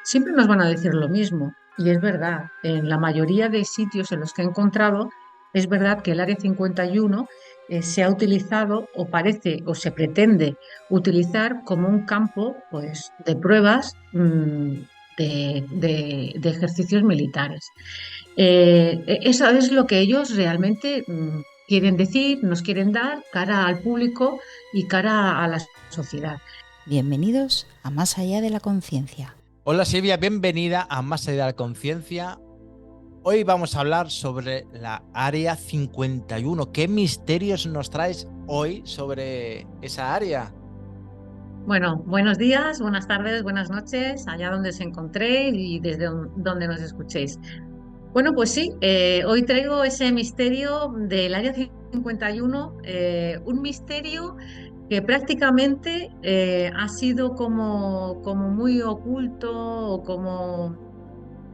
Siempre nos van a decir lo mismo, y es verdad. En la mayoría de sitios en los que he encontrado, es verdad que el Área 51 se ha utilizado o parece o se pretende utilizar como un campo pues, de pruebas de ejercicios militares. Eso es lo que ellos realmente quieren decir, nos quieren dar cara al público y cara a la sociedad. Bienvenidos a Más allá de la conciencia. Hola Silvia, bienvenida a Más allá de la conciencia. Hoy vamos a hablar sobre la Área 51. ¿Qué misterios nos traes hoy sobre esa área? Bueno, buenos días, buenas tardes, buenas noches, allá donde os encontréis y desde donde nos escuchéis. Bueno, pues sí, hoy traigo ese misterio del Área 51, un misterio que prácticamente ha sido como muy oculto o como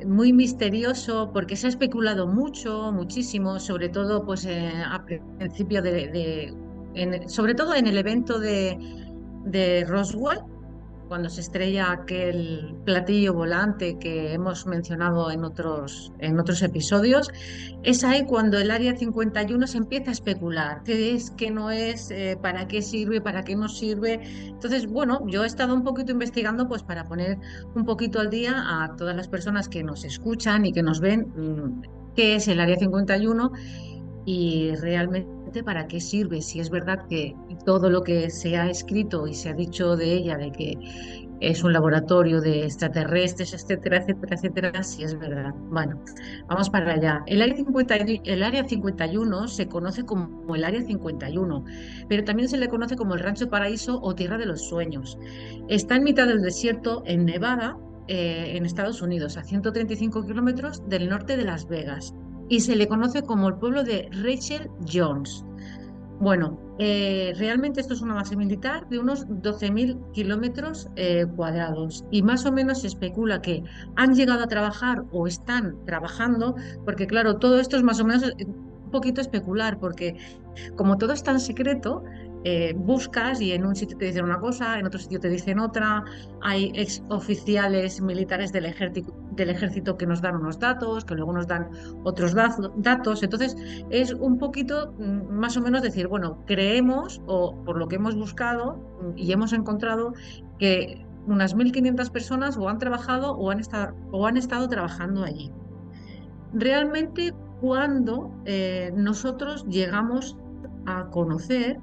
muy misterioso porque se ha especulado mucho, muchísimo, sobre todo pues a principio sobre todo en el evento de Roswell, cuando se estrella aquel platillo volante que hemos mencionado en otros episodios. Es ahí cuando el Área 51 se empieza a especular qué es, qué no es, para qué sirve, para qué no sirve. Entonces, bueno, yo he estado un poquito investigando pues para poner un poquito al día a todas las personas que nos escuchan y que nos ven, qué es el Área 51 y realmente para qué sirve, si es verdad que todo lo que se ha escrito y se ha dicho de ella, de que es un laboratorio de extraterrestres, etcétera, etcétera, etcétera, si es verdad. Bueno, vamos para allá. El área 51 se conoce como el Área 51, pero también se le conoce como el Rancho Paraíso o Tierra de los Sueños. Está en mitad del desierto en Nevada, en Estados Unidos, a 135 kilómetros del norte de Las Vegas, y se le conoce como el pueblo de Rachel Jones. Bueno, realmente esto es una base militar de unos 12.000 kilómetros cuadrados, y más o menos se especula que han llegado a trabajar o están trabajando, porque claro, todo esto es más o menos un poquito especular, porque como todo es tan secreto, buscas y en un sitio te dicen una cosa, en otro sitio te dicen otra. Hay ex oficiales militares del ejército que nos dan unos datos, que luego nos dan otros datos. Entonces, es un poquito más o menos decir, bueno, creemos, o por lo que hemos buscado y hemos encontrado, que unas 1.500 personas o han trabajado o han estado trabajando allí. Realmente, cuando nosotros llegamos a conocer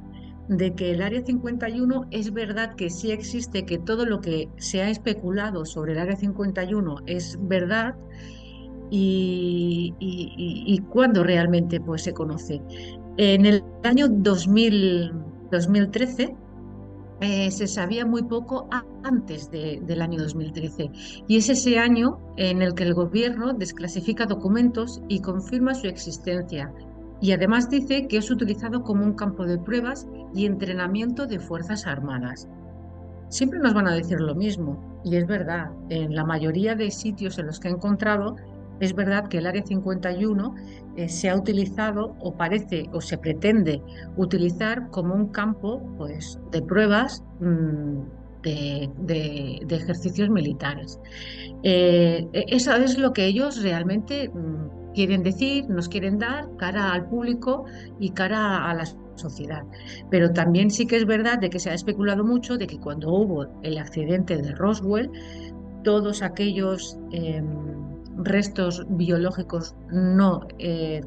de que el Área 51 es verdad que sí existe, que todo lo que se ha especulado sobre el Área 51 es verdad, y cuándo realmente pues, se conoce. En el año 2013 se sabía muy poco antes del año 2013, y es ese año en el que el gobierno desclasifica documentos y confirma su existencia, y además dice que es utilizado como un campo de pruebas y entrenamiento de Fuerzas Armadas. Siempre nos van a decir lo mismo, y es verdad. En la mayoría de sitios en los que he encontrado, es verdad que el Área 51 se ha utilizado o parece o se pretende utilizar como un campo pues, de pruebas de ejercicios militares. Eso es lo que ellos realmente quieren decir, nos quieren dar cara al público y cara a la sociedad. Pero también sí que es verdad de que se ha especulado mucho de que cuando hubo el accidente de Roswell, todos aquellos restos biológicos no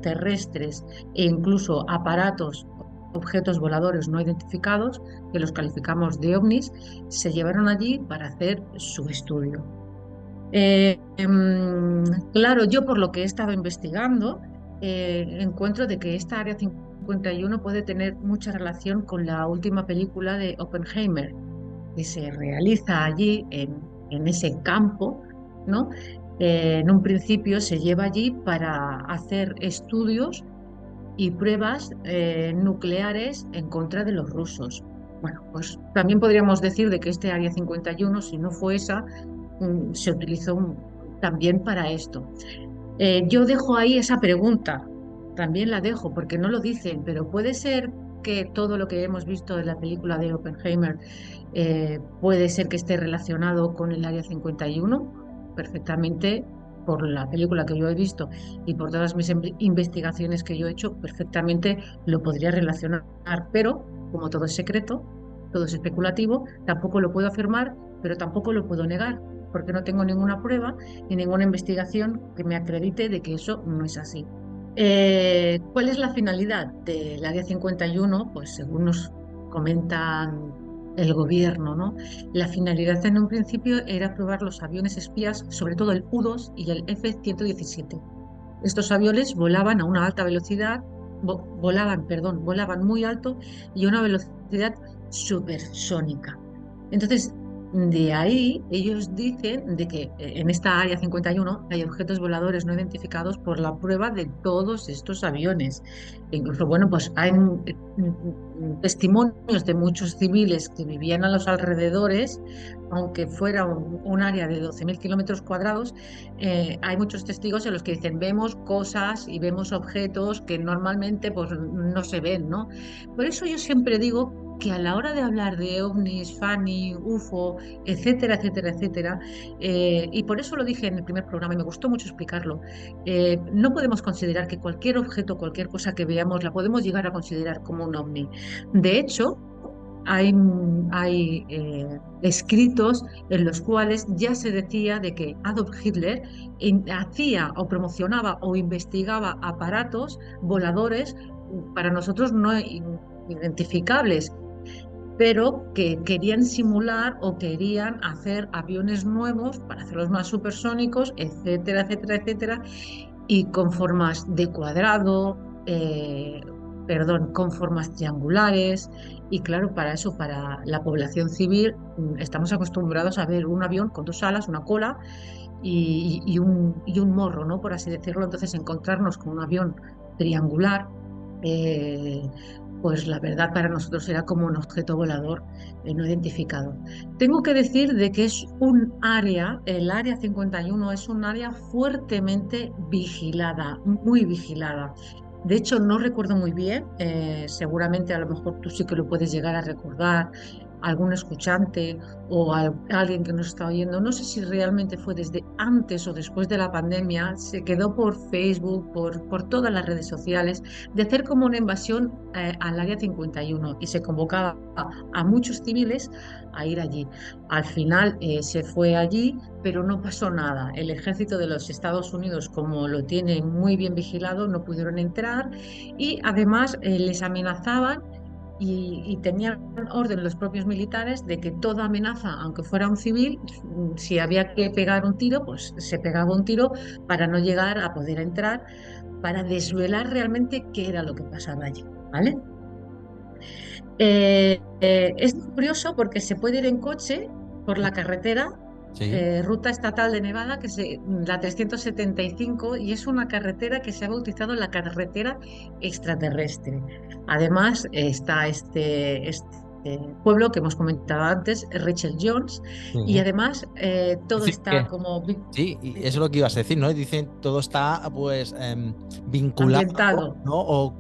terrestres e incluso aparatos, objetos voladores no identificados, que los calificamos de ovnis, se llevaron allí para hacer su estudio. Claro, yo por lo que he estado investigando, encuentro de que esta Área 51 puede tener mucha relación con la última película de Oppenheimer, que se realiza allí en ese campo, ¿no? En un principio se lleva allí para hacer estudios y pruebas nucleares en contra de los rusos. Bueno, pues también podríamos decir de que este Área 51, si no fue esa, se utilizó también para esto. Yo dejo ahí esa pregunta, también la dejo porque no lo dicen, pero puede ser que todo lo que hemos visto en la película de Oppenheimer puede ser que esté relacionado con el Área 51. perfectamente, por la película que yo he visto y por todas mis investigaciones que yo he hecho, perfectamente lo podría relacionar, pero como todo es secreto, todo es especulativo, tampoco lo puedo afirmar, pero tampoco lo puedo negar, porque no tengo ninguna prueba ni ninguna investigación que me acredite de que eso no es así. ¿Cuál es la finalidad del Área 51? Pues según nos comentan el gobierno, ¿no? La finalidad en un principio era probar los aviones espías, sobre todo el U-2 y el F-117. Estos aviones volaban a una alta velocidad, volaban muy alto y a una velocidad supersónica. Entonces, de ahí ellos dicen de que en esta área 51 hay objetos voladores no identificados por la prueba de todos estos aviones. Incluso, bueno, pues hay testimonios de muchos civiles que vivían a los alrededores, aunque fuera un área de 12.000 kilómetros cuadrados. Hay muchos testigos en los que dicen vemos cosas y vemos objetos que normalmente pues no se ven, ¿no? Por eso yo siempre digo que a la hora de hablar de ovnis, FANI, UFO, etcétera, etcétera, etcétera, y por eso lo dije en el primer programa y me gustó mucho explicarlo, no podemos considerar que cualquier objeto, cualquier cosa que veamos, la podemos llegar a considerar como un ovni. De hecho, hay escritos en los cuales ya se decía de que Adolf Hitler hacía o promocionaba o investigaba aparatos voladores para nosotros no identificables, pero que querían simular o querían hacer aviones nuevos para hacerlos más supersónicos, etcétera, etcétera, etcétera, y con formas de cuadrado, con formas triangulares. Y claro, para eso, para la población civil, estamos acostumbrados a ver un avión con dos alas, una cola y un morro, ¿no? Por así decirlo. Entonces, encontrarnos con un avión triangular, eh, pues la verdad para nosotros era como un objeto volador no identificado. Tengo que decir de que es un área, el área 51 es un área fuertemente vigilada, muy vigilada. De hecho, no recuerdo muy bien, seguramente a lo mejor tú sí que lo puedes llegar a recordar, algún escuchante o alguien que nos está oyendo, no sé si realmente fue desde antes o después de la pandemia, se quedó por Facebook, por todas las redes sociales, de hacer como una invasión al área 51 y se convocaba a muchos civiles a ir allí. Al final se fue allí, pero no pasó nada. El ejército de los Estados Unidos, como lo tiene muy bien vigilado, no pudieron entrar y además les amenazaban y tenían orden los propios militares de que toda amenaza, aunque fuera un civil, si había que pegar un tiro, pues se pegaba un tiro para no llegar a poder entrar, para desvelar realmente qué era lo que pasaba allí, ¿vale? Es curioso porque se puede ir en coche por la carretera, Sí. ruta estatal de Nevada, la 375, y es una carretera que se ha bautizado la carretera extraterrestre. Además, está este pueblo que hemos comentado antes, Rachel Jones, y Sí. además todo Dicen está que como sí, y eso es lo que ibas a decir, ¿no? Dicen todo está pues vinculado, ambientado. ¿no?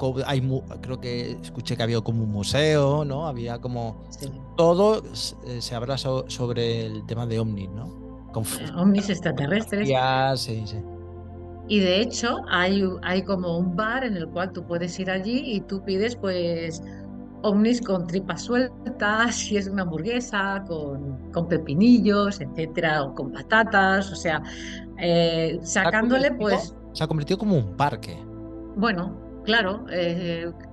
Creo que escuché que había como un museo, ¿no? Había como Sí. todo se habla sobre el tema de ovnis, ¿no? Con Ovnis extraterrestres. fotografías, sí, sí. Y de hecho hay como un bar en el cual tú puedes ir allí y tú pides pues ovnis con tripas sueltas, si es una hamburguesa, con pepinillos, etcétera, o con patatas, o sea, sacándole pues, Se ha convertido como un parque bueno, claro,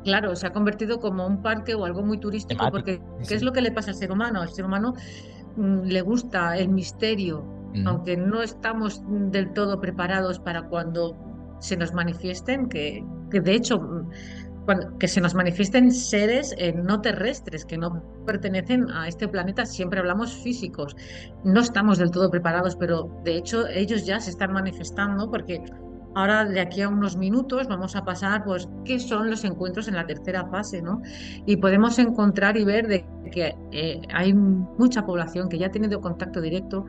claro, se ha convertido como un parque o algo muy turístico temático. porque Sí, ¿qué es sí. lo que le pasa al ser humano? Al ser humano le gusta el misterio, Mm. aunque no estamos del todo preparados para cuando se nos manifiesten, que de hecho, que se nos manifiesten seres no terrestres, que no pertenecen a este planeta, siempre hablamos físicos, no estamos del todo preparados, pero de hecho ellos ya se están manifestando porque ahora de aquí a unos minutos vamos a pasar, pues, qué son los encuentros en la tercera fase, ¿no? Y podemos encontrar y ver de que hay mucha población que ya ha tenido contacto directo,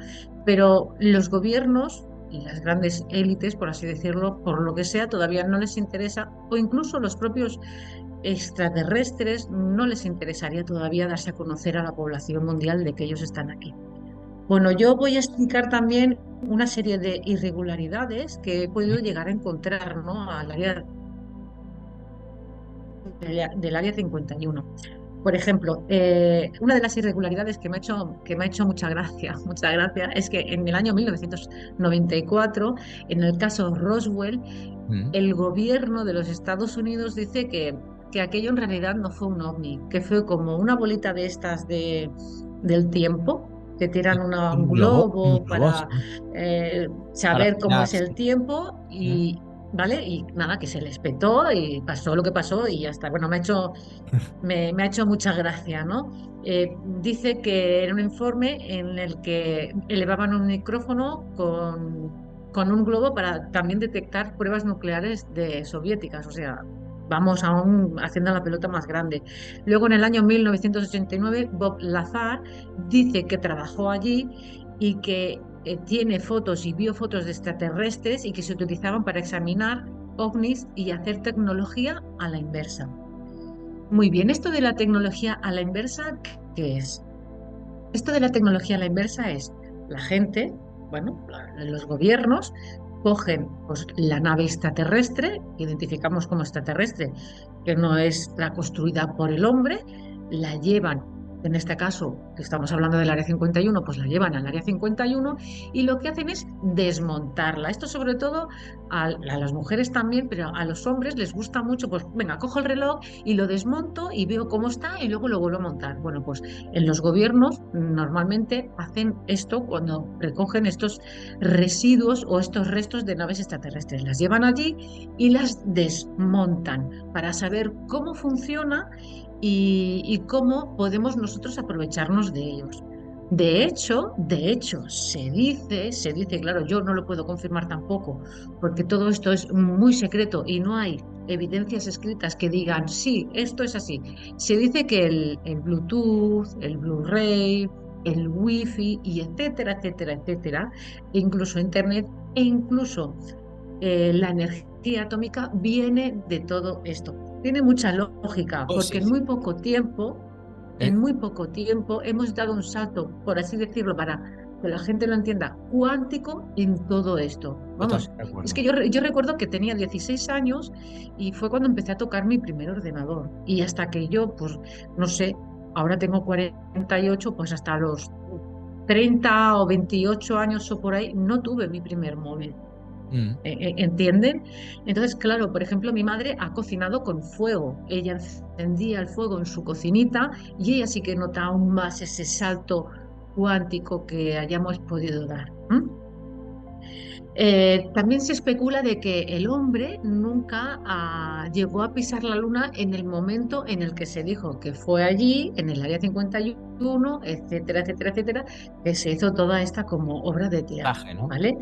pero los gobiernos y las grandes élites, por así decirlo, por lo que sea, todavía no les interesa, o incluso los propios extraterrestres no les interesaría todavía darse a conocer a la población mundial de que ellos están aquí. Bueno, yo voy a explicar también una serie de irregularidades que he podido llegar a encontrar, ¿no? Al área del área 51. Por ejemplo, una de las irregularidades que me ha hecho mucha gracia, mucha gracia, es que en el año 1994, en el caso Roswell, Mm. el gobierno de los Estados Unidos dice que aquello en realidad no fue un ovni, que fue como una bolita de estas del tiempo, que tiran un Un globo globo, para sí. Para saber cómo mirar, es el sí. tiempo Mm. y, ¿vale? Y nada, que se les petó y pasó lo que pasó y ya está. Bueno, me ha hecho mucha gracia, ¿no? Dice que era un informe en el que elevaban un micrófono con un globo para también detectar pruebas nucleares soviéticas, o sea, vamos aún haciendo la pelota más grande. Luego, en el año 1989, Bob Lazar dice que trabajó allí y que tiene fotos y vio fotos de extraterrestres y que se utilizaban para examinar ovnis y hacer tecnología a la inversa. Muy bien, esto de la tecnología a la inversa, ¿qué es? Esto de la tecnología a la inversa es la gente, bueno, los gobiernos cogen pues, la nave extraterrestre, que identificamos como extraterrestre, que no es la construida por el hombre, la llevan, en este caso, que estamos hablando del área 51, pues la llevan al área 51 y lo que hacen es desmontarla. Esto sobre todo a las mujeres también, pero a los hombres les gusta mucho, pues venga, cojo el reloj y lo desmonto y veo cómo está y luego lo vuelvo a montar. Bueno, pues en los gobiernos normalmente hacen esto cuando recogen estos residuos o estos restos de naves extraterrestres. Las llevan allí y las desmontan para saber cómo funciona y cómo podemos nosotros aprovecharnos de ellos. De hecho, se dice, claro, yo no lo puedo confirmar tampoco, porque todo esto es muy secreto y no hay evidencias escritas que digan, sí, esto es así. Se dice que el Bluetooth, el Blu-ray, el Wi-Fi y etcétera, etcétera, etcétera, e incluso Internet e incluso la energía atómica viene de todo esto. Tiene mucha lógica, Oh, porque sí, sí. en Eh, muy poco tiempo hemos dado un salto, por así decirlo, para que la gente lo entienda, cuántico en todo esto. Vamos, Totalmente de es acuerdo. que yo recuerdo que tenía 16 años y fue cuando empecé a tocar mi primer ordenador. Y hasta que yo, pues, no sé, ahora tengo 48, pues hasta los 30 o 28 años o por ahí, no tuve mi primer móvil. Mm. ¿Entienden? Entonces, claro, por ejemplo, mi madre ha cocinado con fuego. Ella encendía el fuego en su cocinita y ella sí que nota aún más ese salto cuántico que hayamos podido dar. También se especula de que el hombre nunca llegó a pisar la luna en el momento en el que se dijo que fue allí, en el área 51, etcétera, etcétera, etcétera, que se hizo toda esta como obra de teatro, Traje, ¿no? ¿vale?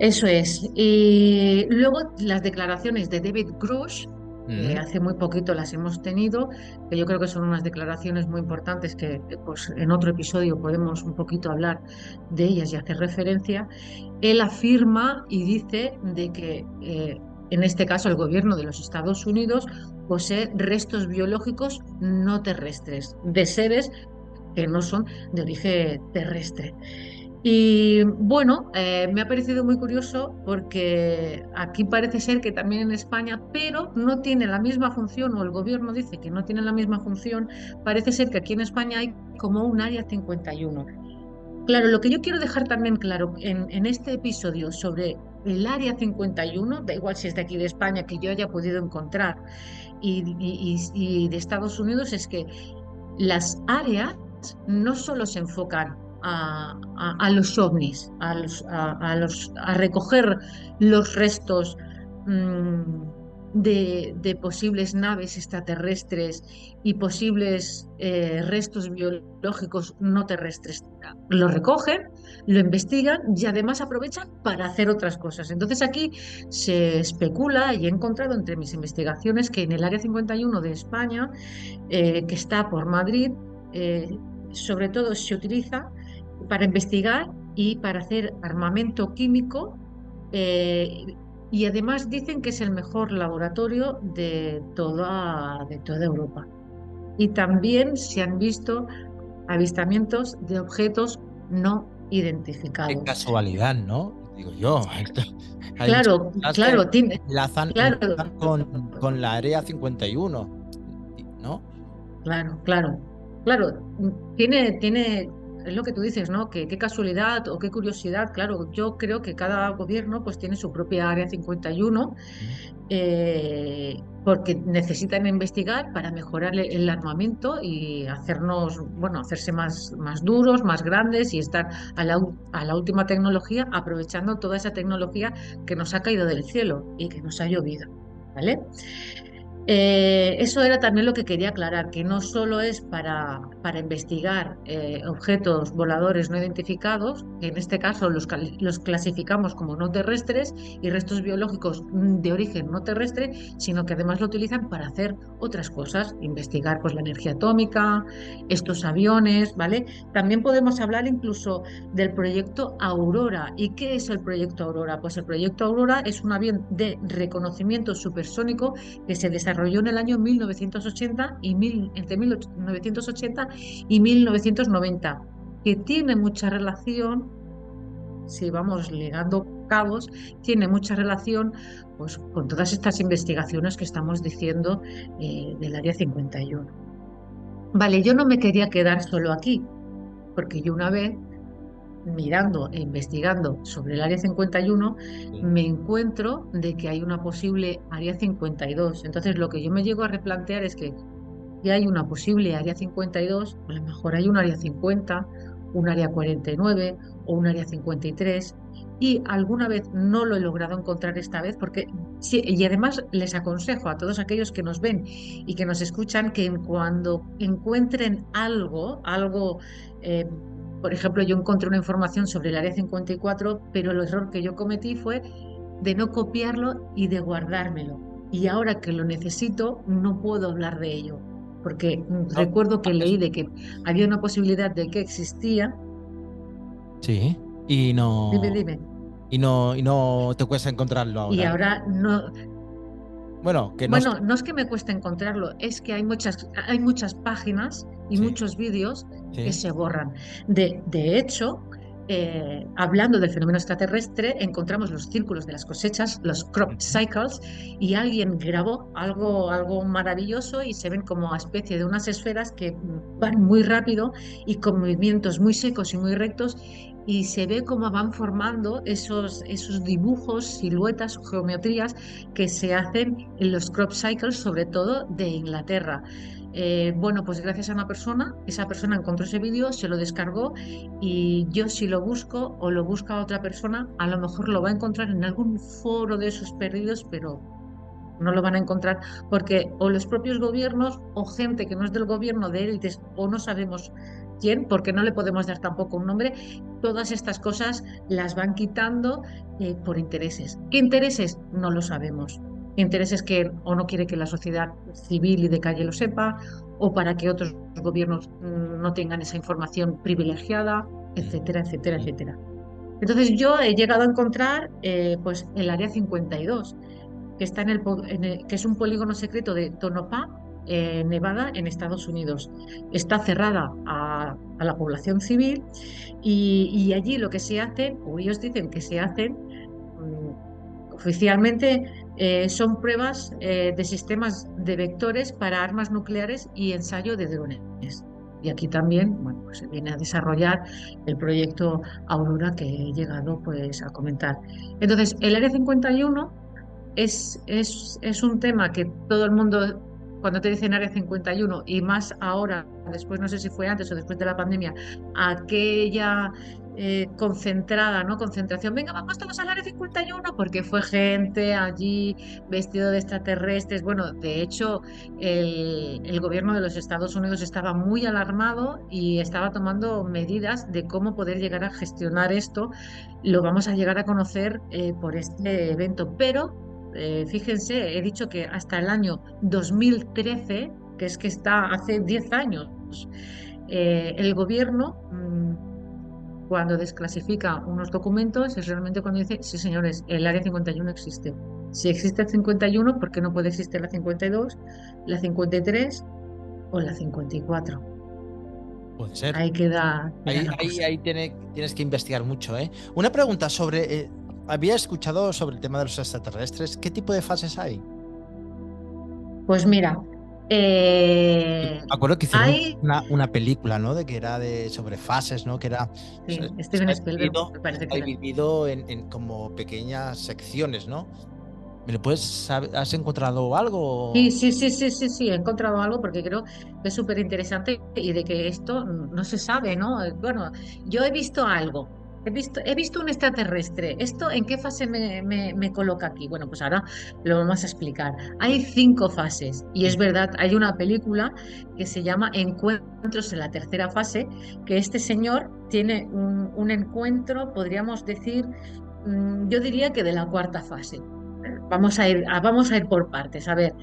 Eso es. Y luego las declaraciones de David Grush, que Mm. hace muy poquito las hemos tenido, que yo creo que son unas declaraciones muy importantes que pues, en otro episodio podemos un poquito hablar de ellas y hacer referencia. Él afirma y dice de que en este caso el gobierno de los Estados Unidos posee restos biológicos no terrestres, de seres que no son de origen terrestre. Y bueno, me ha parecido muy curioso porque aquí parece ser que también en España, pero no tiene la misma función, o el gobierno dice que no tiene la misma función, parece ser que aquí en España hay como un área 51. Claro, lo que yo quiero dejar también claro en este episodio sobre el área 51, da igual si es de aquí de España que yo haya podido encontrar, y de Estados Unidos, es que las áreas no solo se enfocan a los ovnis, a recoger los restos de posibles naves extraterrestres y posibles restos biológicos no terrestres. Lo recogen, lo investigan y además aprovechan para hacer otras cosas. Entonces aquí se especula y he encontrado entre mis investigaciones que en el Área 51 de España, que está por Madrid, eh, sobre todo se utiliza para investigar y para hacer armamento químico, eh, y además dicen que es el mejor laboratorio de toda Europa. Y también se han visto avistamientos de objetos no Qué identificados. casualidad, ¿no? Digo yo. Hay muchas Claro, cosas que claro, tiene, claro, enlazan con la Área 51, ¿no? claro, claro, claro. Tiene, es lo que tú dices, ¿no? Que qué casualidad o qué curiosidad. Claro, yo creo que cada gobierno pues tiene su propia Área 51, Mm. porque necesitan investigar para mejorar el armamento y hacernos, bueno, hacerse más duros, más grandes y estar a la última tecnología, aprovechando toda esa tecnología que nos ha caído del cielo y que nos ha llovido, ¿vale? Eso era también lo que quería aclarar, que no solo es para investigar objetos voladores no identificados, que en este caso los clasificamos como no terrestres y restos biológicos de origen no terrestre, sino que además lo utilizan para hacer otras cosas, investigar pues la energía atómica, estos aviones, ¿vale? También podemos hablar incluso del proyecto Aurora. ¿Y qué es el proyecto Aurora? Pues el proyecto Aurora es un avión de reconocimiento supersónico que se desarrolló en el año 1980 entre 1980 y 1990, que tiene mucha relación, si vamos ligando cabos, tiene mucha relación pues, con todas estas investigaciones que estamos diciendo del Área 51. Vale, yo no me quería quedar solo aquí, porque yo una vez mirando e investigando sobre el Área 51, Sí. me encuentro de que hay una posible Área 52. Entonces, lo que yo me llego a replantear es que si hay una posible Área 52, a lo mejor hay un Área 50, un Área 49 o un Área 53. Y alguna vez no lo he logrado encontrar esta vez, porque sí, y además les aconsejo a todos aquellos que nos ven y que nos escuchan que cuando encuentren algo, eh, por ejemplo, yo encontré una información sobre el Área 54, pero el error que yo cometí fue de no copiarlo y de guardármelo. Y ahora que lo necesito, no puedo hablar de ello, porque No, recuerdo que es- leí de que había una posibilidad de que existía. sí. Y Dime, no, dime. y no te cuesta encontrarlo Y ahora. ahora no, Bueno, que no. bueno, no es que me cueste encontrarlo, es que hay muchas páginas y Sí, muchos vídeos que sí. se borran. De hecho, hablando del fenómeno extraterrestre, encontramos los círculos de las cosechas, los crop Ujú. cycles, y alguien grabó algo maravilloso y se ven como a especie de unas esferas que van muy rápido y con movimientos muy secos y muy rectos. Y se ve cómo van formando esos dibujos, siluetas, geometrías que se hacen en los crop cycles, sobre todo de Inglaterra. Bueno, pues gracias a una persona, esa persona encontró ese vídeo, se lo descargó y yo si lo busco o lo busca otra persona, a lo mejor lo va a encontrar en algún foro de esos perdidos, pero no lo van a encontrar porque o los propios gobiernos o gente que no es del gobierno de élites o no sabemos quién, porque no le podemos dar tampoco un nombre, todas estas cosas las van quitando por intereses. ¿Qué intereses? No lo sabemos. Intereses que o no quiere que la sociedad civil y de calle lo sepa, o para que otros gobiernos no tengan esa información privilegiada, etcétera, etcétera, Sí. etcétera. Entonces yo he llegado a encontrar pues el área 52 que está que es un polígono secreto de Tonopah, Nevada, en Estados Unidos. Está cerrada a la población civil y allí lo que se hace, o ellos dicen que se hacen, oficialmente son pruebas de sistemas de vectores para armas nucleares y ensayo de drones. Y aquí también, bueno, pues se viene a desarrollar el proyecto Aurora que he llegado pues a comentar. Entonces, el Área 51 es un tema que todo el mundo, cuando te dicen Área 51, y más ahora, después no sé si fue antes o después de la pandemia, aquella concentrada, ¿no? Concentración, venga, vamos todos al Área 51, porque fue gente allí vestido de extraterrestres. Bueno, de hecho, el gobierno de los Estados Unidos estaba muy alarmado y estaba tomando medidas de cómo poder llegar a gestionar esto. Lo vamos a llegar a conocer por este evento, pero fíjense, he dicho que hasta el año 2013, que es que está hace 10 años, el gobierno, cuando desclasifica unos documentos, es realmente cuando dice, sí señores, el área 51 existe. Si existe el 51, ¿por qué no puede existir la 52, la 53 o la 54? Puede ser. Ahí queda Ahí, la ahí, cosa. ahí tienes que investigar mucho, ¿eh? Una pregunta sobre... había escuchado sobre el tema de los extraterrestres. ¿Qué tipo de fases hay? Pues mira, Me eh, acuerdo que hicieron hay, una película, ¿no? De que era sobre fases, ¿no? Que era... sí, Steven Está Spielberg dividido, me parece que está era. dividido en como pequeñas secciones, ¿no? ¿Me lo has encontrado Sí, algo? sí, sí, sí, sí, sí, he encontrado algo porque creo que es súper interesante y de que esto no se sabe, ¿no? Bueno, yo he visto algo, he visto un extraterrestre. ¿Esto en qué fase me coloca aquí? Bueno, pues ahora lo vamos a explicar. Hay 5 fases y es Sí. verdad, hay una película que se llama Encuentros en la tercera fase, que este señor tiene un encuentro, podríamos decir, yo diría que de la cuarta fase. Vamos a ir por partes. A ver,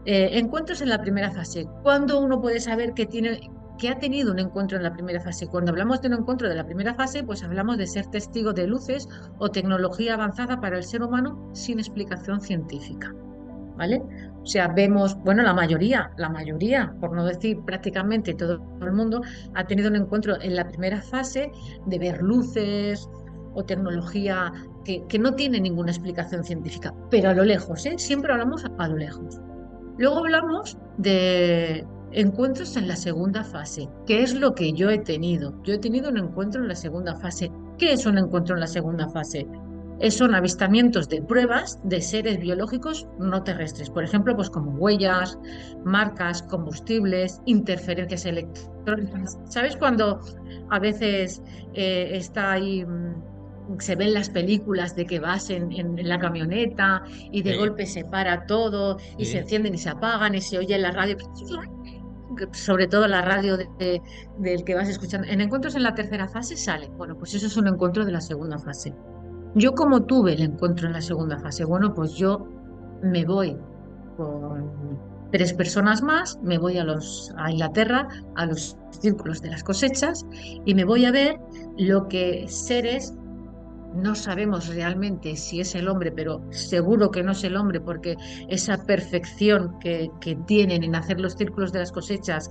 encuentros en la primera fase. ¿Cuándo uno puede saber que ha tenido un encuentro en la primera fase? Cuando hablamos de un encuentro de la primera fase, pues hablamos de ser testigo de luces o tecnología avanzada para el ser humano sin explicación científica, ¿vale? O sea, vemos, bueno, la mayoría, por no decir prácticamente todo el mundo, ha tenido un encuentro en la primera fase de ver luces o tecnología que no tiene ninguna explicación científica, pero a lo lejos, ¿eh? Siempre hablamos a lo lejos. Luego hablamos de encuentros en la segunda fase. ¿Qué es lo que yo he tenido? Yo he tenido un encuentro en la segunda fase. ¿Qué es un encuentro en la segunda fase? Son avistamientos de pruebas de seres biológicos no terrestres. Por ejemplo, pues como huellas, marcas, combustibles, interferencias electrónicas. ¿Sabes cuando a veces está ahí, se ven las películas de que vas en la camioneta y de Sí, golpe se para todo y se sí. encienden y se apagan y se oye en la radio, sobre todo la radio del que vas escuchando? En encuentros en la tercera fase sale. Bueno, pues eso es un encuentro de la segunda fase. Yo como tuve el encuentro en la segunda fase, bueno, pues yo me voy con 3 personas más, me voy a Inglaterra, a los círculos de las cosechas y me voy a ver lo que seres, no sabemos realmente si es el hombre, pero seguro que no es el hombre, porque esa perfección que tienen en hacer los círculos de las cosechas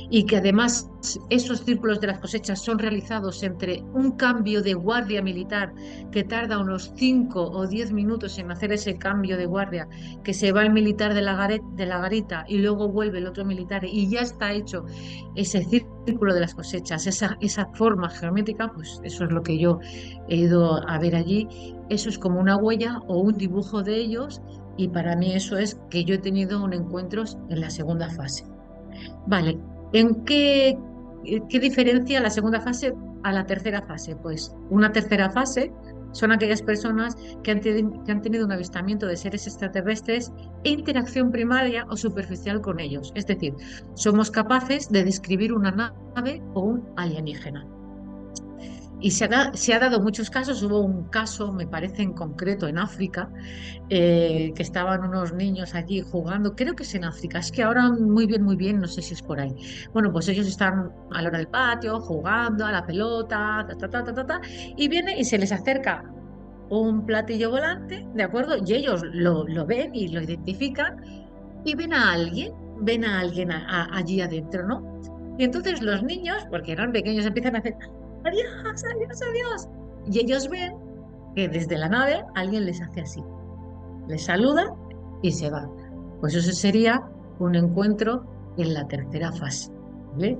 y que además esos círculos de las cosechas son realizados entre un cambio de guardia militar que tarda unos 5 o 10 minutos en hacer ese cambio de guardia, que se va el militar de la garita y luego vuelve el otro militar y ya está hecho ese círculo de las cosechas, esa forma geométrica, pues eso es lo que yo he ido a ver allí. Eso es como una huella o un dibujo de ellos y para mí eso es que yo he tenido un encuentro en la segunda fase. Vale, ¿en qué diferencia la segunda fase a la tercera fase? Pues una tercera fase son aquellas personas que han tenido un avistamiento de seres extraterrestres e interacción primaria o superficial con ellos. Es decir, somos capaces de describir una nave o un alienígena. Y se ha dado muchos casos. Hubo un caso, me parece en concreto, en África, que estaban unos niños allí jugando, creo que es en África, es que ahora muy bien, no sé si es por ahí. Bueno, pues ellos están a la hora del patio jugando a la pelota, ta, ta, ta, ta, ta, ta, y viene y se les acerca un platillo volante, ¿de acuerdo? Y ellos lo ven y lo identifican y ven a alguien allí adentro, ¿no? Y entonces los niños, porque eran pequeños, empiezan a hacer, adiós, adiós, adiós. Y ellos ven que desde la nave alguien les hace así, les saluda y se va. Pues eso sería un encuentro en la tercera fase. ¿Vale?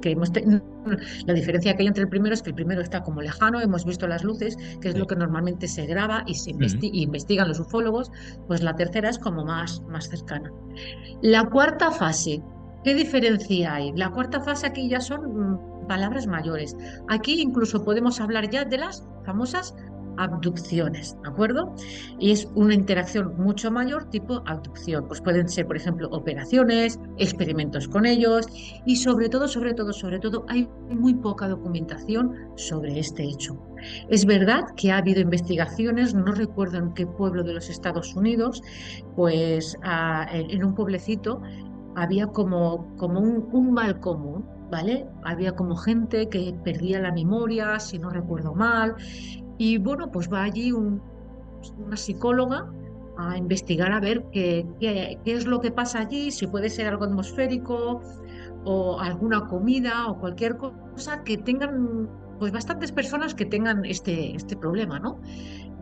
La diferencia que hay entre el primero es que el primero está como lejano, hemos visto las luces, que es lo Sí. que normalmente se graba y se Mm. investigan los ufólogos, pues la tercera es como más cercana. La cuarta fase, ¿qué diferencia hay? La cuarta fase aquí ya son palabras mayores. Aquí incluso podemos hablar ya de las famosas abducciones, ¿de acuerdo? Y es una interacción mucho mayor tipo abducción. Pues pueden ser, por ejemplo, operaciones, experimentos con ellos y sobre todo, hay muy poca documentación sobre este hecho. Es verdad que ha habido investigaciones, no recuerdo en qué pueblo de los Estados Unidos, pues en un pueblecito había como un mal común, ¿vale? Había como gente que perdía la memoria, si no recuerdo mal, y bueno, pues va allí una psicóloga a investigar a ver qué es lo que pasa allí, si puede ser algo atmosférico o alguna comida o cualquier cosa que tengan, pues bastantes personas que tengan este problema, ¿no?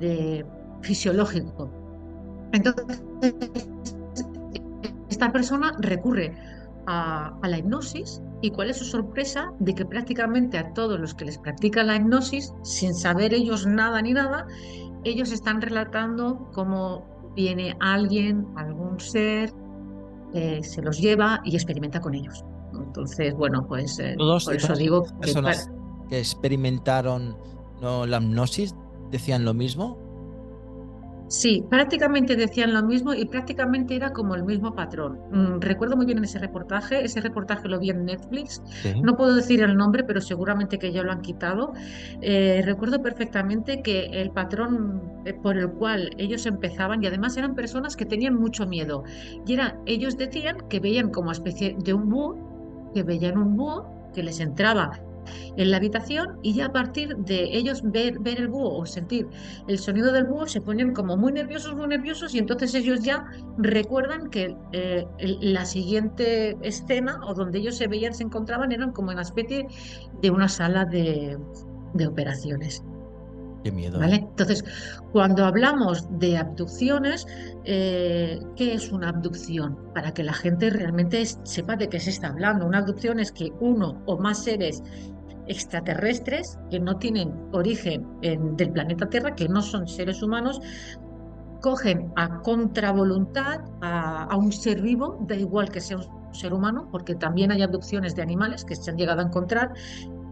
De, fisiológico. Entonces, esta persona recurre a la hipnosis y cuál es su sorpresa de que prácticamente a todos los que les practican la hipnosis, sin saber ellos nada ni nada, ellos están relatando cómo viene alguien, algún ser, se los lleva y experimenta con ellos. Entonces, bueno, pues Todos por y eso todas digo estas que personas que experimentaron, ¿no?, la hipnosis decían lo mismo. sí, prácticamente decían lo mismo y prácticamente era como el mismo patrón. Recuerdo muy bien ese reportaje lo vi en Netflix, Sí. no puedo decir el nombre, pero seguramente que ya lo han quitado. Recuerdo perfectamente que el patrón por el cual ellos empezaban, y además eran personas que tenían mucho miedo, y era, ellos decían que veían como especie de un búho, que veían un búho que les entraba en la habitación y ya a partir de ellos ver el búho o sentir el sonido del búho se ponen como muy nerviosos y entonces ellos ya recuerdan que la siguiente escena o donde ellos se veían, se encontraban, eran como una especie de una sala de operaciones. Qué miedo, ¿eh? ¿Vale? Entonces, cuando hablamos de abducciones, ¿qué es una abducción? Para que la gente realmente sepa de qué se está hablando. Una abducción es que uno o más seres extraterrestres que no tienen origen del planeta Tierra, que no son seres humanos, cogen a contravoluntad a un ser vivo, da igual que sea un ser humano, porque también hay abducciones de animales que se han llegado a encontrar,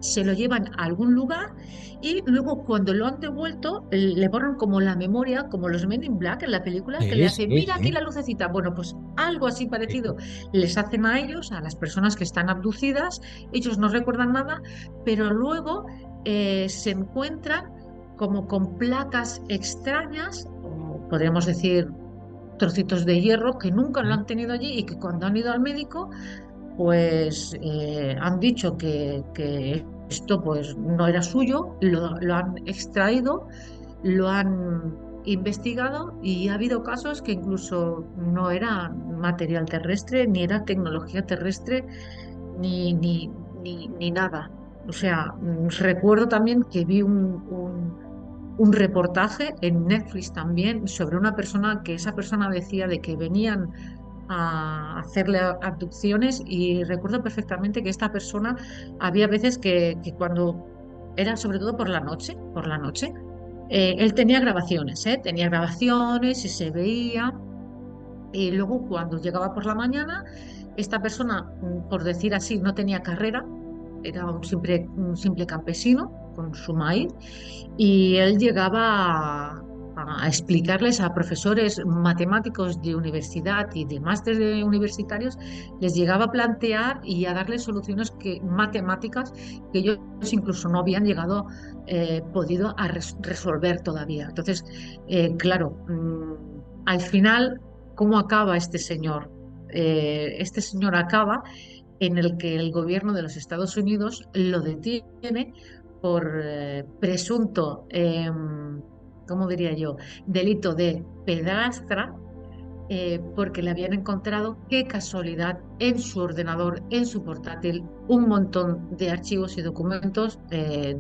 se lo llevan a algún lugar y luego cuando lo han devuelto le borran como la memoria, como los Men in Black en la película, que le Sí, hacen, sí, mira aquí sí. la lucecita. Bueno, pues algo así Sí. parecido les hacen a ellos, a las personas que están abducidas, ellos no recuerdan nada, pero luego se encuentran como con placas extrañas, o podríamos decir trocitos de hierro que nunca lo ¿Mm? han tenido allí y que cuando han ido al médico pues han dicho que esto pues no era suyo, lo han extraído, lo han investigado y ha habido casos que incluso no era material terrestre, ni era tecnología terrestre, ni, ni, ni nada. O sea, recuerdo también que vi un reportaje en Netflix también sobre una persona que esa persona decía de que venían a hacerle abducciones y recuerdo perfectamente que esta persona había veces que cuando era sobre todo por la noche, él tenía grabaciones y se veía y luego cuando llegaba por la mañana, esta persona, por decir así, no tenía carrera, era un simple campesino con su maíz y él llegaba a explicarles a profesores matemáticos de universidad y de másteres universitarios, les llegaba a plantear y a darles soluciones matemáticas que ellos incluso no habían llegado, podido a resolver todavía. Entonces, claro, al final, ¿cómo acaba este señor? Este señor acaba en el que el gobierno de los Estados Unidos lo detiene por presunto, ¿cómo diría yo?, delito de pedrastra, porque le habían encontrado, qué casualidad, en su ordenador, en su portátil, un montón de archivos y documentos de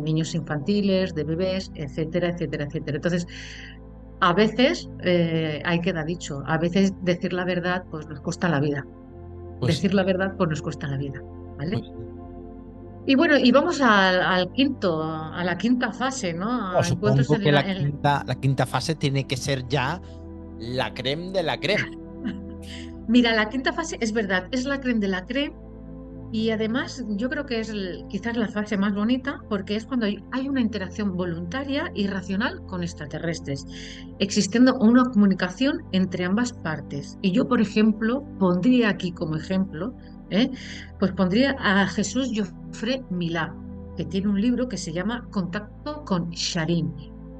niños infantiles, de bebés, etcétera, etcétera, etcétera. Entonces, a veces, hay queda dicho, a veces decir la verdad pues nos cuesta la vida. Pues sí, Decir la verdad pues nos cuesta la vida, ¿vale? pues sí. Y bueno, y vamos al quinto, a la quinta fase, ¿no? Bueno, A encuentros supongo en que la, la quinta fase tiene que ser ya la creme de la creme. Mira, la quinta fase es verdad, es la creme de la creme y además yo creo que es quizás la fase más bonita porque es cuando hay una interacción voluntaria y racional con extraterrestres, existiendo una comunicación entre ambas partes. Y yo, por ejemplo, pondría aquí como ejemplo, ¿eh? Pues pondría a Jesús Jofré Milá, que tiene un libro que se llama Contacto con Sharim.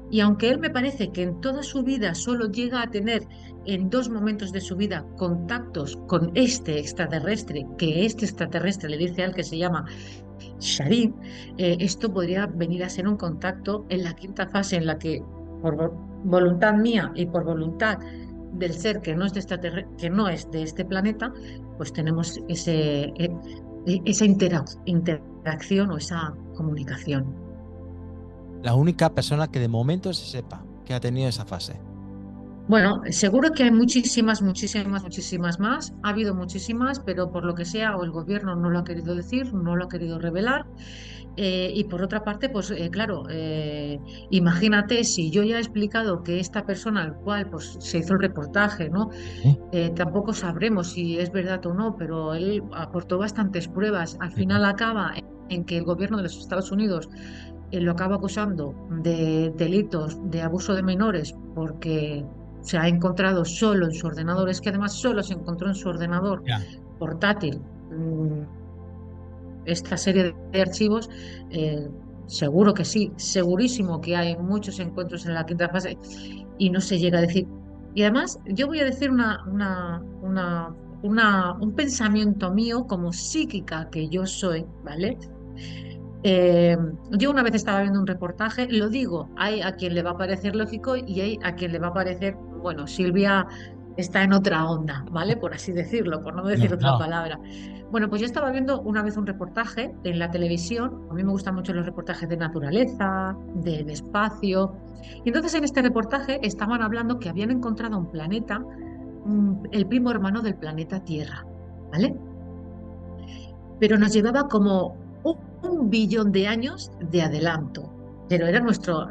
Y aunque él me parece que en toda su vida solo llega a tener en dos momentos de su vida contactos con este extraterrestre, que este extraterrestre le dice al que se llama Sharim, esto podría venir a ser un contacto en la quinta fase en la que por voluntad mía y por voluntad del ser que no es de que no es de este planeta, pues tenemos esa interacción o esa comunicación. La única persona que de momento se sepa que ha tenido esa fase. Bueno, seguro que hay muchísimas, muchísimas, muchísimas más. Ha habido muchísimas, pero por lo que sea, o el gobierno no lo ha querido decir, no lo ha querido revelar. Y por otra parte, pues claro, imagínate si yo ya he explicado que esta persona al cual pues, se hizo el reportaje, ¿no? Sí, Tampoco sabremos si es verdad o no, pero él aportó bastantes pruebas. Al sí. final acaba en que el gobierno de los Estados Unidos lo acaba acusando de delitos de abuso de menores porque se ha encontrado solo en su ordenador, es que además solo se encontró en su ordenador Ya. portátil esta serie de archivos. eh, Seguro que sí, segurísimo que hay muchos encuentros en la quinta fase y no se llega a decir. Y además, yo voy a decir un pensamiento mío como psíquica que yo soy, ¿vale? Eh, yo una vez estaba viendo un reportaje, lo digo, hay a quien le va a parecer lógico y hay a quien le va a parecer, bueno, Silvia está en otra onda, ¿vale? Por así decirlo, por no decir No, otra no. palabra. Bueno, pues yo estaba viendo una vez un reportaje en la televisión, a mí me gustan mucho los reportajes de naturaleza, de espacio, y entonces en este reportaje estaban hablando que habían encontrado un planeta, el primo hermano del planeta Tierra, ¿vale? Pero nos llevaba como un billón de años de adelanto, pero era nuestro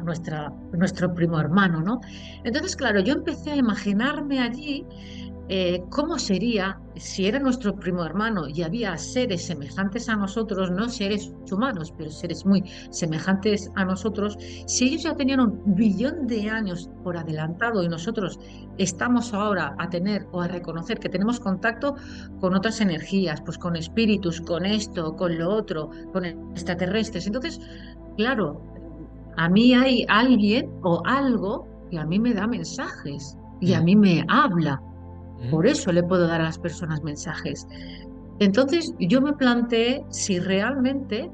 primo hermano, ¿no? Entonces, claro, yo empecé a imaginarme allí cómo sería si era nuestro primo hermano y había seres semejantes a nosotros, no seres humanos, pero seres muy semejantes a nosotros, si ellos ya tenían un billón de años por adelantado y nosotros estamos ahora a tener o a reconocer que tenemos contacto con otras energías, pues con espíritus, con esto, con lo otro, con extraterrestres. Entonces, claro, a mí hay alguien o algo que a mí me da mensajes y a Mm, mí me habla. mm. Por eso le puedo dar a las personas mensajes. Entonces yo me planteé si realmente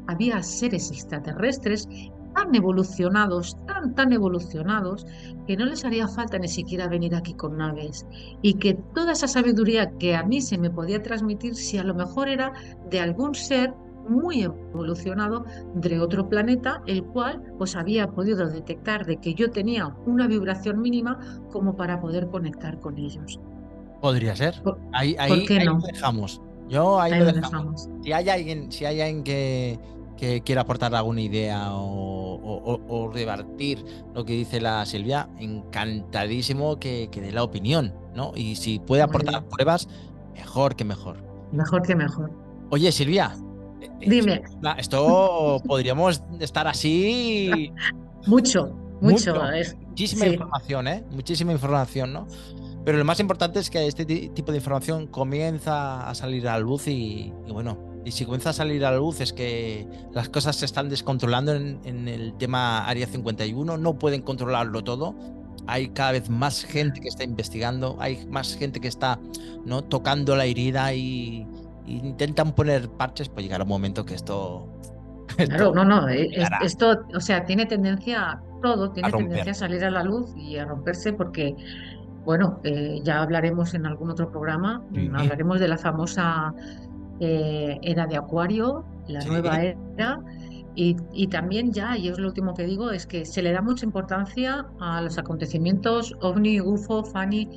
había seres extraterrestres tan evolucionados, tan evolucionados, que no les haría falta ni siquiera venir aquí con naves. Y que toda esa sabiduría que a mí se me podía transmitir, si a lo mejor era de algún ser muy evolucionado de otro planeta, el cual pues había podido detectar de que yo tenía una vibración mínima como para poder conectar con ellos. Podría ser. ¿Por, Ahí, por ahí, qué ahí no? lo dejamos. Yo ahí Ahí lo lo dejamos. dejamos. Si hay alguien que quiera aportar alguna idea o rebatir lo que dice la Silvia, encantadísimo que dé la opinión, ¿no? Y si puede Muy aportar bien. pruebas, mejor que mejor. Mejor que mejor. Oye, Silvia, Dime, esto podríamos estar así mucho, mucho. mucho. Muchísima Sí, información, ¿eh? Muchísima información, ¿no? Pero lo más importante es que este tipo de información comienza a salir a la luz y bueno, y si comienza a salir a la luz es que las cosas se están descontrolando en el tema Área 51, no pueden controlarlo todo. Hay cada vez más gente que está investigando, hay más gente que está, ¿no?, tocando la herida y intentan poner parches, pues llegará un momento que esto, claro, esto no, no. llegará Esto, o sea, tiene tendencia, todo a tiene tendencia romper. a salir a la luz y a romperse porque, bueno, ya hablaremos en algún otro programa, Sí, hablaremos de la famosa era de Acuario, la nueva sí. era. Y también ya, y es lo último que digo, es que se le da mucha importancia a los acontecimientos OVNI, UFO, FANI,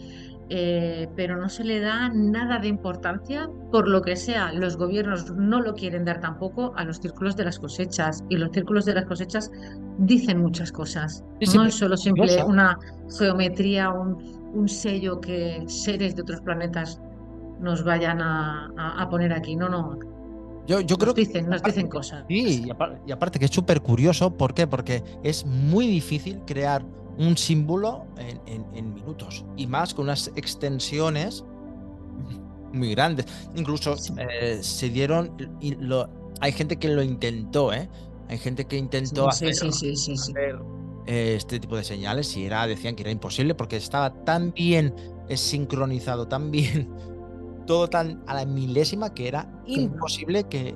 pero no se le da nada de importancia, por lo que sea, los gobiernos no lo quieren dar tampoco a los círculos de las cosechas, y los círculos de las cosechas dicen muchas cosas. Sí, sí, No es pero solo es simple curioso. una geometría, un sello que seres de otros planetas nos vayan a poner aquí. No, no, Yo creo que nos dicen cosas. sí, y aparte que es súper curioso, ¿por qué? Porque es muy difícil crear un símbolo en minutos y más con unas extensiones muy grandes. Incluso Sí, se dieron, hay gente que lo intentó, ¿eh? Hay gente que intentó sí, hacer, sí, sí, sí, sí. hacer este tipo de señales y decían que era imposible porque estaba tan bien sincronizado, tan bien todo tan a la milésima que era Claro. imposible que,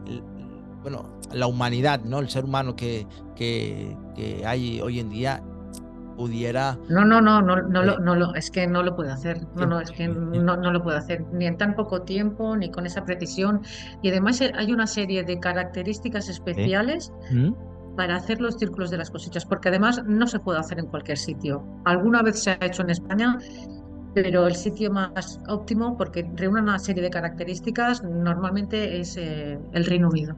bueno, la humanidad, ¿no? El ser humano que hay hoy en día pudiera... Es que no lo puede hacer. No, es que no lo puede hacer ni en tan poco tiempo, ni con esa precisión. Y además hay una serie de características ¿Eh? especiales ¿Mm? para hacer los círculos de las cosechas, porque además no se puede hacer en cualquier sitio. Alguna vez se ha hecho en España, pero el sitio más óptimo, porque reúne una serie de características, normalmente es el Reino Unido.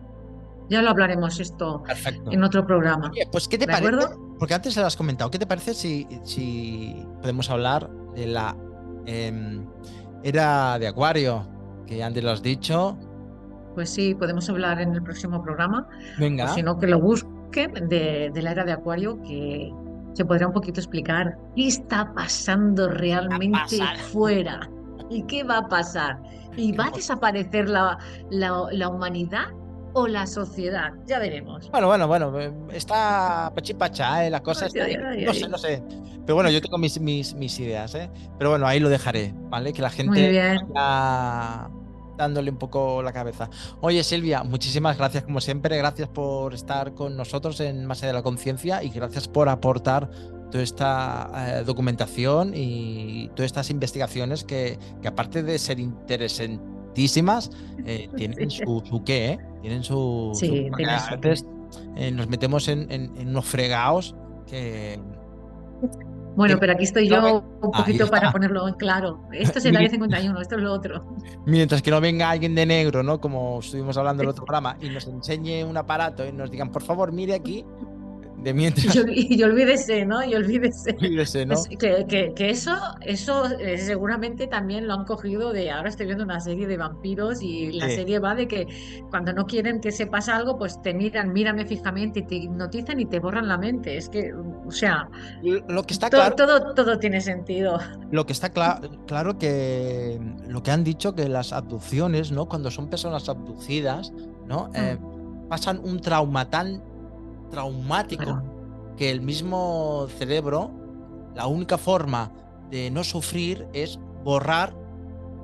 Ya lo hablaremos esto Perfecto. en otro programa, Oye, pues ¿qué te ¿de parece? acuerdo? Porque antes se lo has comentado. ¿Qué te parece si podemos hablar de la em, era de Acuario? Que antes lo has dicho. Pues sí, podemos hablar en el próximo programa, o Venga. si no, que lo busquen de la era de Acuario, que se podrá un poquito explicar qué está pasando A realmente pasar. fuera y qué va a pasar. ¿Y va a desaparecer la humanidad o la sociedad? Ya veremos. Bueno, está pachipacha, la cosa Ay, está ay, ahí. ay, No sé, ay. no sé. Pero bueno, yo tengo mis ideas, ¿eh? Pero bueno, ahí lo dejaré, ¿vale? Que la Muy gente bien. vaya dándole un poco la cabeza. Oye, Silvia, muchísimas gracias como siempre. Gracias por estar con nosotros en Más allá de la conciencia y gracias por aportar toda esta documentación y todas estas investigaciones que aparte de ser interesantísimas, tienen su qué, ¿eh? Tienen Sí, porque tiene a eso que. veces nos metemos en unos fregados que, Bueno, que pero aquí estoy no ven- yo un ahí poquito para está. ponerlo en claro. Esto es el área Mi- 51, esto es lo otro. Mientras que no venga alguien de negro, ¿no? Como estuvimos hablando en el otro programa, y nos enseñe un aparato y nos digan, por favor, mire aquí, de mientras, Y olvídese, ¿no? Y olvídese. mírese, ¿no? Que eso seguramente también lo han cogido de, ahora estoy viendo una serie de vampiros y la Sí. serie va de que cuando no quieren que sepas algo, pues te miran, mírame fijamente y te hipnotizan y te borran la mente. Es que, o sea, Lo que está claro, todo tiene sentido. lo que está claro que lo que han dicho que las abducciones, ¿no? Cuando son personas abducidas, ¿no? Mm, Pasan un trauma tan traumático claro, que el mismo cerebro, la única forma de no sufrir es borrar,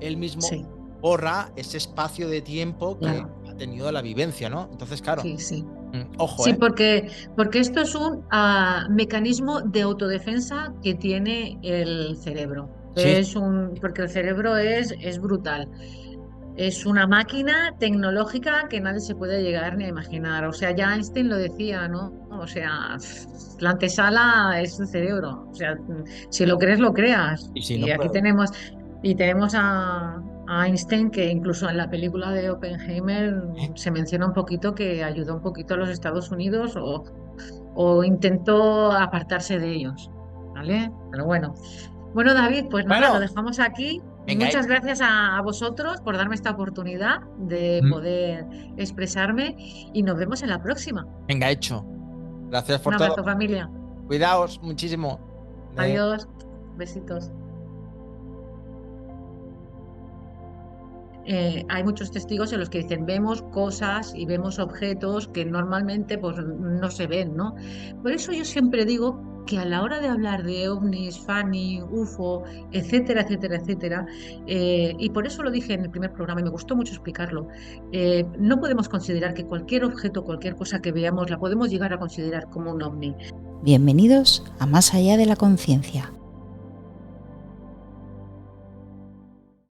él mismo sí, borra ese espacio de tiempo que claro, ha tenido la vivencia, ¿no? Entonces, claro, sí, sí. ojo, Sí, porque esto es un mecanismo de autodefensa que tiene el cerebro. Sí, Porque el cerebro es brutal. Es una máquina tecnológica que nadie se puede llegar ni a imaginar. O sea, ya Einstein lo decía, ¿no? O sea, la antesala es el cerebro. O sea, si lo crees, lo creas. y si Y no, aquí pues, tenemos a Einstein, que incluso en la película de Oppenheimer se menciona un poquito que ayudó un poquito a los Estados Unidos o intentó apartarse de ellos. ¿Vale? Pero bueno. Bueno, David, pues nada, lo bueno, dejamos aquí. venga, Muchas gracias a vosotros por darme esta oportunidad de mm, poder expresarme y nos vemos en la próxima. venga, hecho. Gracias Un por todo. abrazo, familia. Cuidaos muchísimo. Adiós. Besitos. Hay muchos testigos en los que dicen vemos cosas y vemos objetos que normalmente pues no se ven, ¿no? Por eso yo siempre digo que a la hora de hablar de ovnis, FANI, UFO, etcétera, etcétera, etcétera, y por eso lo dije en el primer programa y me gustó mucho explicarlo, no podemos considerar que cualquier objeto, cualquier cosa que veamos, la podemos llegar a considerar como un ovni. Bienvenidos a Más allá de la conciencia.